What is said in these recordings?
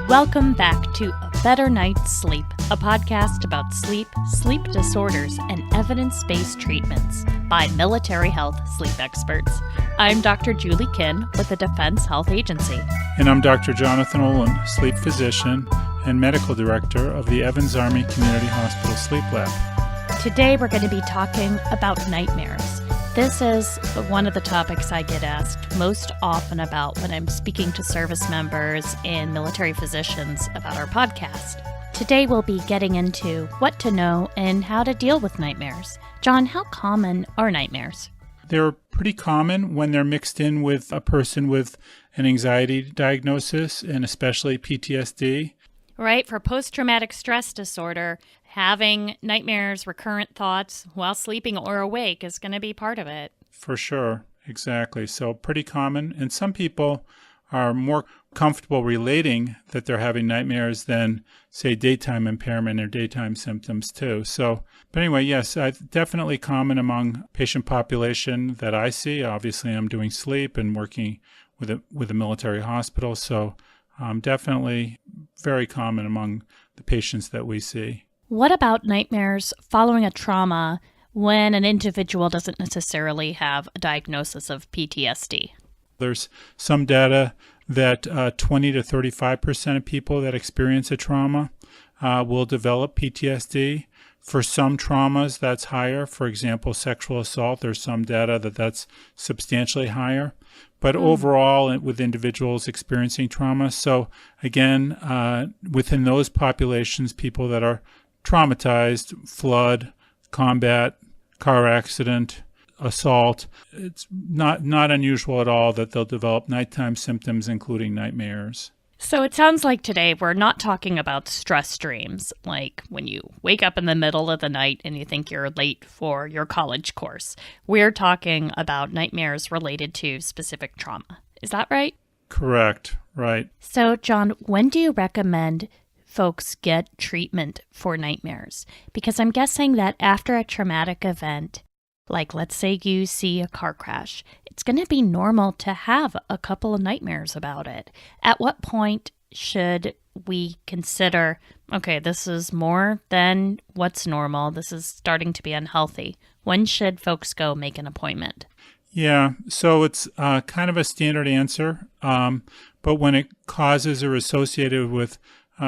Welcome back to A Better Night's Sleep, a podcast about sleep, sleep disorders, and evidence-based treatments by military health sleep experts. I'm Dr. Julie Kinn with the Defense Health Agency. And I'm Dr. Jonathan Olin, sleep physician and medical director of the Evans Army Community Hospital Sleep Lab. Today we're going to be talking about nightmares. This is one of the topics I get asked most often about when I'm speaking to service members and military physicians about our podcast. Today we'll be getting into what to know and how to deal with nightmares. John, how common are nightmares? They're pretty common when they're mixed in with a person with an anxiety diagnosis and especially PTSD. Right, for post-traumatic stress disorder, having nightmares, recurrent thoughts while sleeping or awake is going to be part of it. For sure, exactly. So pretty common. And some people are more comfortable relating that they're having nightmares than, say, daytime impairment or daytime symptoms too. So, but anyway, yes, definitely common among patient population that I see. Obviously, I'm doing sleep and working with a military hospital. So definitely very common among the patients that we see. What about nightmares following a trauma when an individual doesn't necessarily have a diagnosis of PTSD? There's some data that 20 to 35% of people that experience a trauma will develop PTSD. For some traumas, that's higher. For example, sexual assault, there's some data that that's substantially higher. But overall, with individuals experiencing trauma, so again, within those populations, people that are traumatized, flood, combat, car accident, assault, it's not unusual at all that they'll develop nighttime symptoms, including nightmares. So it sounds like today we're not talking about stress dreams, like when you wake up in the middle of the night and you think you're late for your college course. We're talking about nightmares related to specific trauma. Is that right? Correct, right. So, John, when do you recommend folks get treatment for nightmares? Because I'm guessing that after a traumatic event, like let's say you see a car crash, it's going to be normal to have a couple of nightmares about it. At what point should we consider, okay, this is more than what's normal, this is starting to be unhealthy? When should folks go make an appointment? Yeah, so it's kind of a standard answer, but when it causes or associated with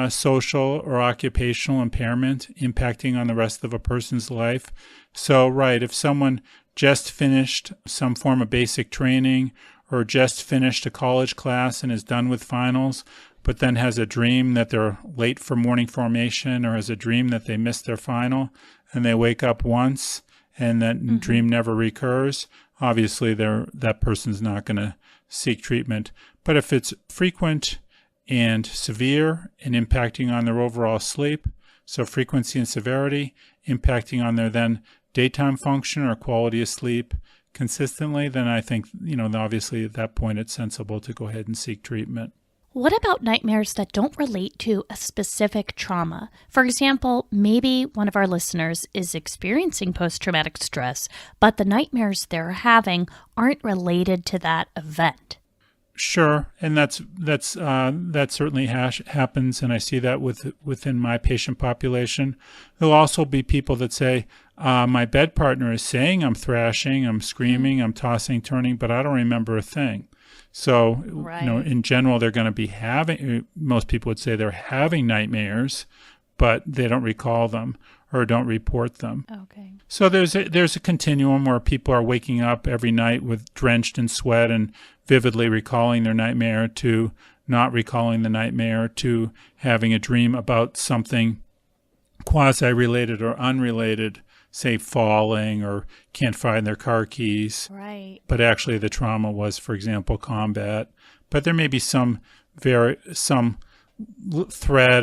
social or occupational impairment impacting on the rest of a person's life. So, right, if someone just finished some form of basic training or just finished a college class and is done with finals, but then has a dream that they're late for morning formation or has a dream that they missed their final and they wake up once and that dream never recurs, obviously that person's not going to seek treatment. But if it's frequent and severe and impacting on their overall sleep, so frequency and severity impacting on their then daytime function or quality of sleep consistently, then I think, obviously at that point it's sensible to go ahead and seek treatment. What about nightmares that don't relate to a specific trauma? For example, maybe one of our listeners is experiencing post-traumatic stress, but the nightmares they're having aren't related to that event. Sure, and that certainly happens, and I see that within my patient population. There'll also be people that say, my bed partner is saying I'm thrashing, I'm screaming, I'm tossing, turning, but I don't remember a thing. So, right. In general, they're going to be most people would say they're having nightmares, but they don't recall them or don't report them. Okay. So there's a continuum where people are waking up every night with drenched in sweat and vividly recalling their nightmare to not recalling the nightmare to having a dream about something quasi-related or unrelated, say falling or can't find their car keys. Right. But actually the trauma was, for example, combat. But there may be some thread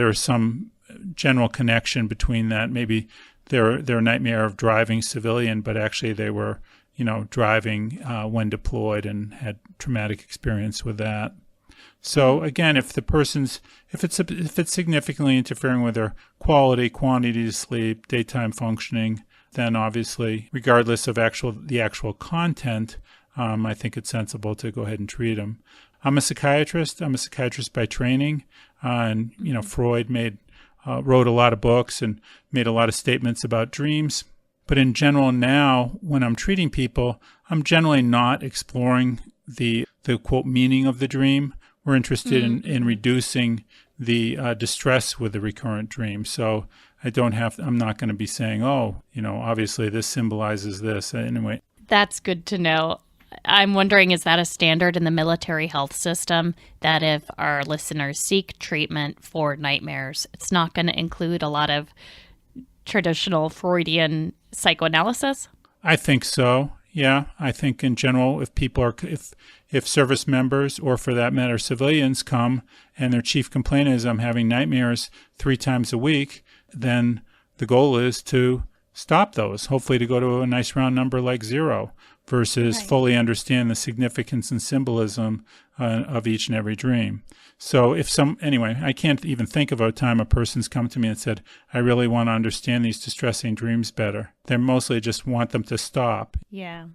or some general connection between that. Maybe their nightmare of driving civilian, but actually they were, driving when deployed and had traumatic experience with that. So again, if it's significantly interfering with their quality, quantity of sleep, daytime functioning, then obviously, regardless of the actual content, I think it's sensible to go ahead and treat them. I'm a psychiatrist. I'm a psychiatrist by training, and Freud wrote a lot of books and made a lot of statements about dreams. But in general, now when I'm treating people, I'm generally not exploring the quote meaning of the dream. We're interested in reducing the distress with the recurrent dream. So I'm not going to be saying, obviously this symbolizes this anyway. That's good to know. I'm wondering, is that a standard in the military health system that if our listeners seek treatment for nightmares, it's not going to include a lot of traditional Freudian psychoanalysis? I think so. Yeah, I think in general, if service members, or for that matter, civilians come and their chief complaint is I'm having nightmares 3 times a week, then the goal is to stop those, hopefully to go to a nice round number like 0, versus fully understand the significance and symbolism of each and every dream. So I can't even think of a time a person's come to me and said, I really want to understand these distressing dreams better. They mostly just want them to stop. Yeah.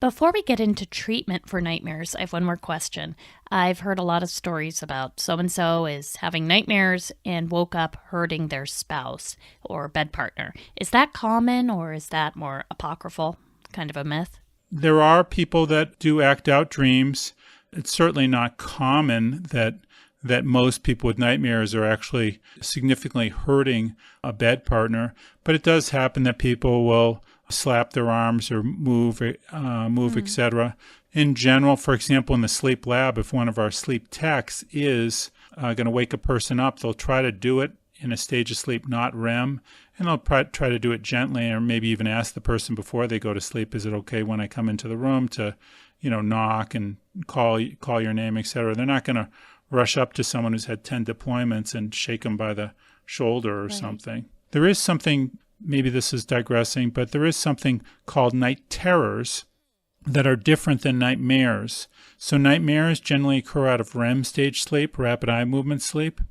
Before we get into treatment for nightmares, I have one more question. I've heard a lot of stories about so-and-so is having nightmares and woke up hurting their spouse or bed partner. Is that common, or is that more apocryphal, kind of a myth? There are people that do act out dreams. It's certainly not common that most people with nightmares are actually significantly hurting a bed partner, but it does happen that people will slap their arms or move, etc. In general, for example, in the sleep lab, if one of our sleep techs is going to wake a person up, they'll try to do it in a stage of sleep, not REM, and they'll try to do it gently, or maybe even ask the person before they go to sleep, is it okay when I come into the room to, knock and call your name, etc. They're not going to rush up to someone who's had 10 deployments and shake them by the shoulder or something. There is something, maybe this is digressing, but there is something called night terrors that are different than nightmares. So nightmares generally occur out of REM stage sleep, rapid eye movement sleep.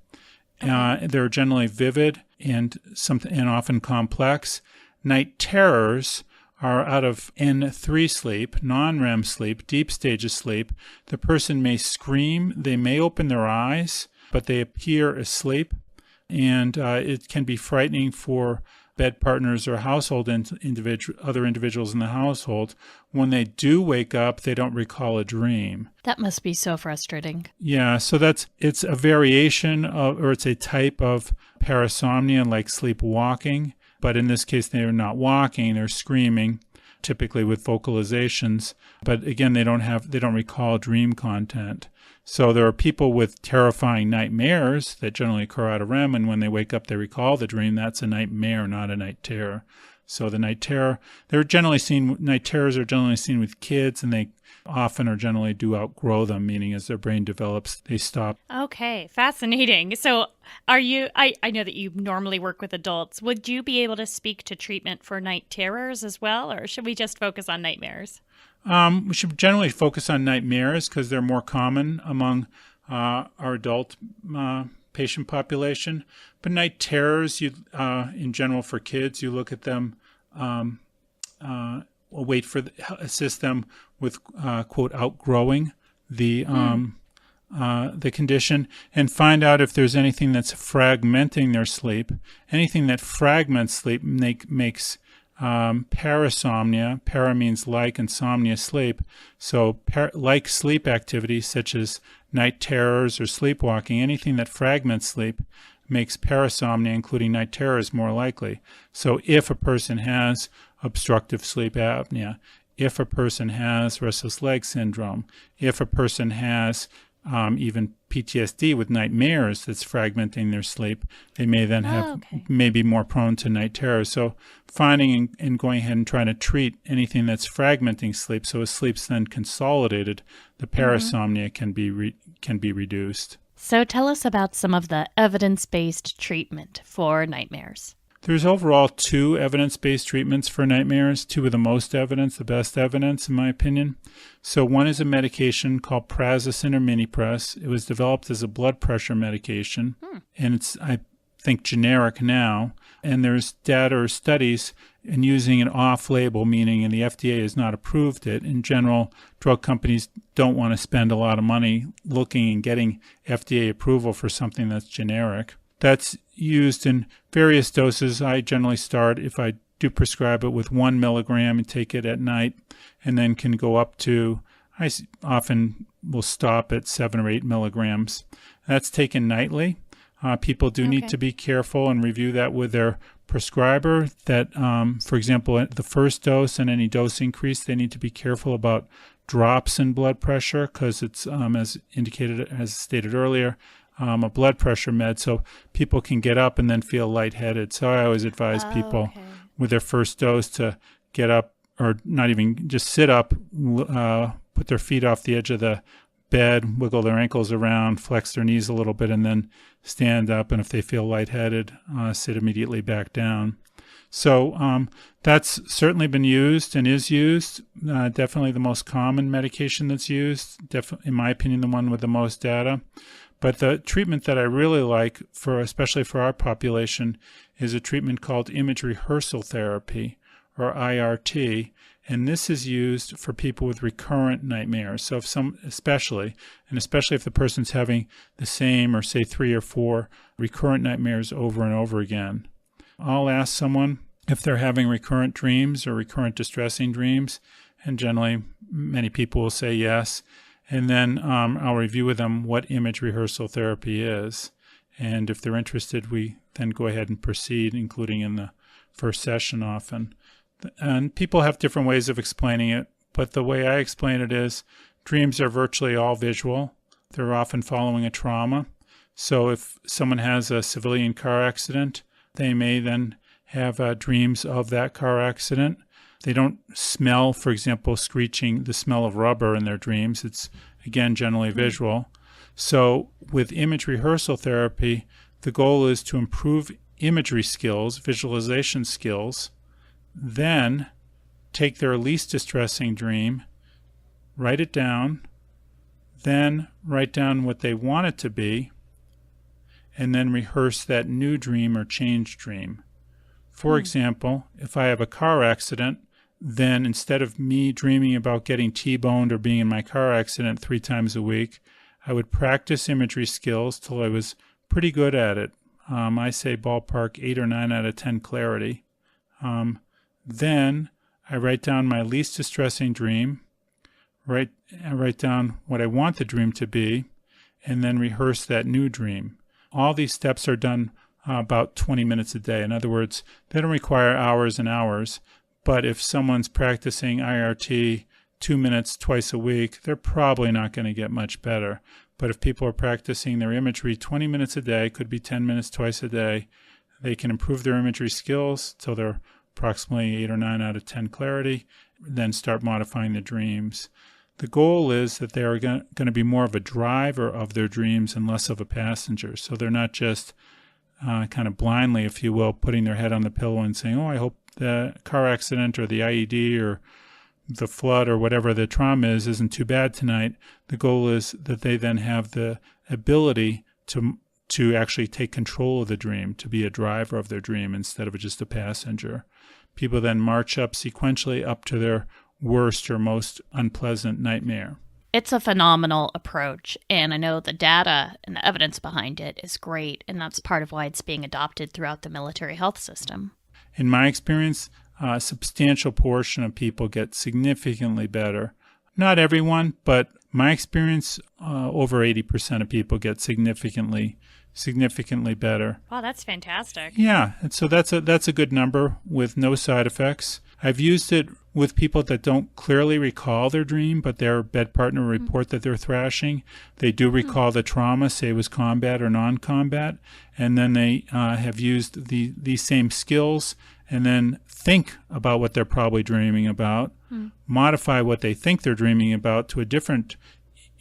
They're generally vivid and often complex. Night terrors are out of N3 sleep, non-REM sleep, deep stage of sleep. The person may scream, they may open their eyes, but they appear asleep, and it can be frightening for bed partners or household other individuals in the household. When they do wake up, they don't recall a dream. That must be so frustrating. Yeah, so it's a variation of, or it's a type of parasomnia like sleepwalking, but in this case they're not walking, they're screaming, typically with vocalizations, but again they don't recall dream content. So there are people with terrifying nightmares that generally occur out of REM, and when they wake up they recall the dream. That's a nightmare, not a night terror. So the night terrors are generally seen with kids, and they often or generally do outgrow them, meaning as their brain develops, they stop. Okay, fascinating. So I know that you normally work with adults. Would you be able to speak to treatment for night terrors as well, or should we just focus on nightmares? We should generally focus on nightmares because they're more common among our adult patient population. But night terrors, in general for kids, you look at them, assist them with quote outgrowing the condition, and find out if there's anything that's fragmenting their sleep. Anything that fragments sleep makes parasomnia. Para means like, and somnia sleep. So like sleep activities such as night terrors or sleepwalking, anything that fragments sleep makes parasomnia, including night terrors, more likely. So if a person has obstructive sleep apnea, if a person has restless leg syndrome, if a person has even PTSD with nightmares that's fragmenting their sleep, they may then may be more prone to night terrors. So finding and going ahead and trying to treat anything that's fragmenting sleep, so as sleep's then consolidated, the parasomnia can be reduced. So tell us about some of the evidence-based treatment for nightmares. There's overall 2 evidence-based treatments for nightmares, 2 with the most evidence, the best evidence, in my opinion. So one is a medication called Prazosin or Minipress. It was developed as a blood pressure medication, and it's, I think, generic now. And there's data or studies in using it off-label, meaning and the FDA has not approved it. In general, drug companies don't want to spend a lot of money looking and getting FDA approval for something that's generic. That's used in various doses. I generally start, if I do prescribe it, with 1 milligram and take it at night, and then can go up to, I often will stop at 7 or 8 milligrams. That's taken nightly. People do need to be careful and review that with their prescriber that, for example, at the first dose and any dose increase, they need to be careful about drops in blood pressure because it's, as indicated, as stated earlier, a blood pressure med, so people can get up and then feel lightheaded. So I always advise people with their first dose to get up, or not even just sit up, put their feet off the edge of the bed, wiggle their ankles around, flex their knees a little bit, and then stand up. And if they feel lightheaded, sit immediately back down. So that's certainly been used and is used. Definitely the most common medication that's used, in my opinion, the one with the most data. But the treatment that I really like, especially for our population, is a treatment called image rehearsal therapy, or IRT. And this is used for people with recurrent nightmares. So especially if the person's having the same, or say 3 or 4 recurrent nightmares over and over again. I'll ask someone if they're having recurrent dreams or recurrent distressing dreams, and generally many people will say yes. And then I'll review with them what image rehearsal therapy is. And if they're interested, we then go ahead and proceed, including in the first session often. And people have different ways of explaining it, but the way I explain it is dreams are virtually all visual. They're often following a trauma. So if someone has a civilian car accident, they may then have dreams of that car accident. They don't smell, for example, screeching, the smell of rubber in their dreams. It's, again, generally visual. So with image rehearsal therapy, the goal is to improve imagery skills, visualization skills, then take their least distressing dream, write it down, then write down what they want it to be, and then rehearse that new dream or changed dream. For example, if I have a car accident, then instead of me dreaming about getting T-boned or being in my car accident 3 times a week, I would practice imagery skills till I was pretty good at it. I say ballpark 8 or 9 out of 10 clarity. Then I write down my least distressing dream, I write down what I want the dream to be, and then rehearse that new dream. All these steps are done about 20 minutes a day. In other words, they don't require hours and hours, but if someone's practicing IRT 2 minutes twice a week, they're probably not going to get much better. But if people are practicing their imagery 20 minutes a day, could be 10 minutes twice a day, they can improve their imagery skills till they're approximately 8 or 9 out of 10 clarity, then start modifying the dreams. The goal is that they are going to be more of a driver of their dreams and less of a passenger. So they're not just kind of blindly, if you will, putting their head on the pillow and saying, oh, I hope the car accident or the IED or the flood or whatever the trauma isn't too bad tonight. The goal is that they then have the ability to actually take control of the dream, to be a driver of their dream instead of just a passenger. People then march up sequentially up to their worst or most unpleasant nightmare. It's a phenomenal approach, and I know the data and the evidence behind it is great, and that's part of why it's being adopted throughout the military health system. In my experience, a substantial portion of people get significantly better. Not everyone, but my experience, over 80% of people get significantly better. Wow, that's fantastic. Yeah, and so that's a good number with no side effects. I've used it with people that don't clearly recall their dream, but their bed partner report that they're thrashing. They do recall the trauma, say it was combat or non-combat, and then they have used these same skills and then think about what they're probably dreaming about, modify what they think they're dreaming about to a different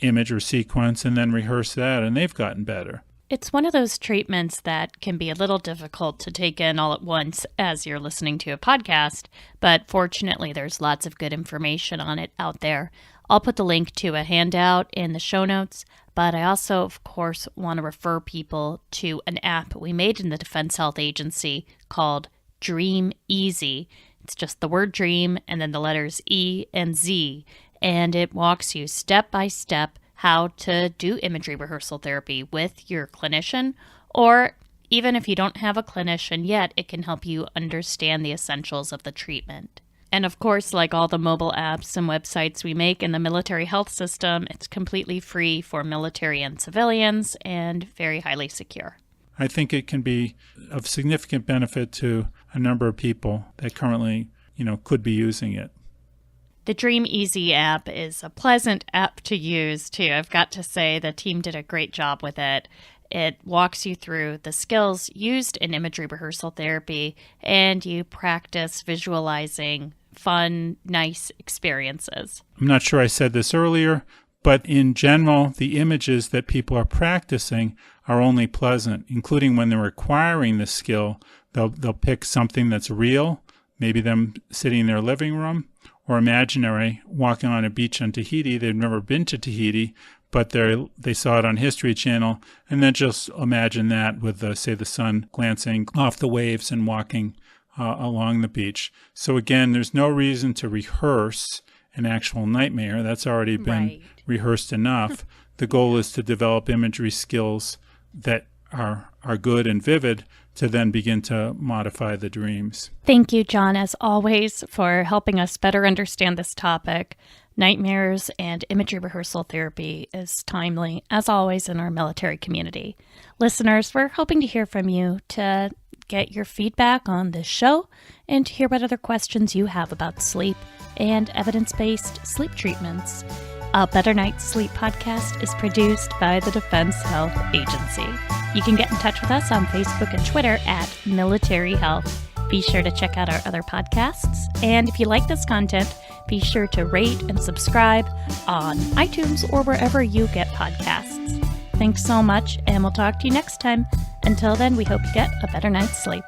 image or sequence, and then rehearse that, and they've gotten better. It's one of those treatments that can be a little difficult to take in all at once as you're listening to a podcast, but fortunately there's lots of good information on it out there. I'll put the link to a handout in the show notes, But I also, of course, want to refer people to an app we made in the Defense Health Agency called Dream Easy. It's just the word dream and then the letters E and Z. And it walks you step by step how to do imagery rehearsal therapy with your clinician, or even if you don't have a clinician yet, it can help you understand the essentials of the treatment. And of course, like all the mobile apps and websites we make in the military health system, it's completely free for military and civilians and very highly secure. I think it can be of significant benefit to a number of people that currently, could be using it. The Dream Easy app is a pleasant app to use, too. I've got to say the team did a great job with it. It walks you through the skills used in imagery rehearsal therapy, and you practice visualizing fun, nice experiences. I'm not sure I said this earlier, but in general, the images that people are practicing are only pleasant, including when they're acquiring the skill. They'll pick something that's real, maybe them sitting in their living room, or imaginary, walking on a beach in Tahiti. They've never been to Tahiti, but they saw it on History Channel, and then just imagine that with, say, the sun glancing off the waves and walking along the beach. So again, there's no reason to rehearse an actual nightmare. That's already been rehearsed enough. The goal is to develop imagery skills that are good and vivid to then begin to modify the dreams. Thank you, John, as always, for helping us better understand this topic. Nightmares and imagery rehearsal therapy is timely, as always, in our military community. Listeners, we're hoping to hear from you to get your feedback on this show and to hear what other questions you have about sleep and evidence-based sleep treatments. A Better Night's Sleep podcast is produced by the Defense Health Agency. You can get in touch with us on Facebook and Twitter at Military Health. Be sure to check out our other podcasts. And if you like this content, be sure to rate and subscribe on iTunes or wherever you get podcasts. Thanks so much, and we'll talk to you next time. Until then, we hope you get a better night's sleep.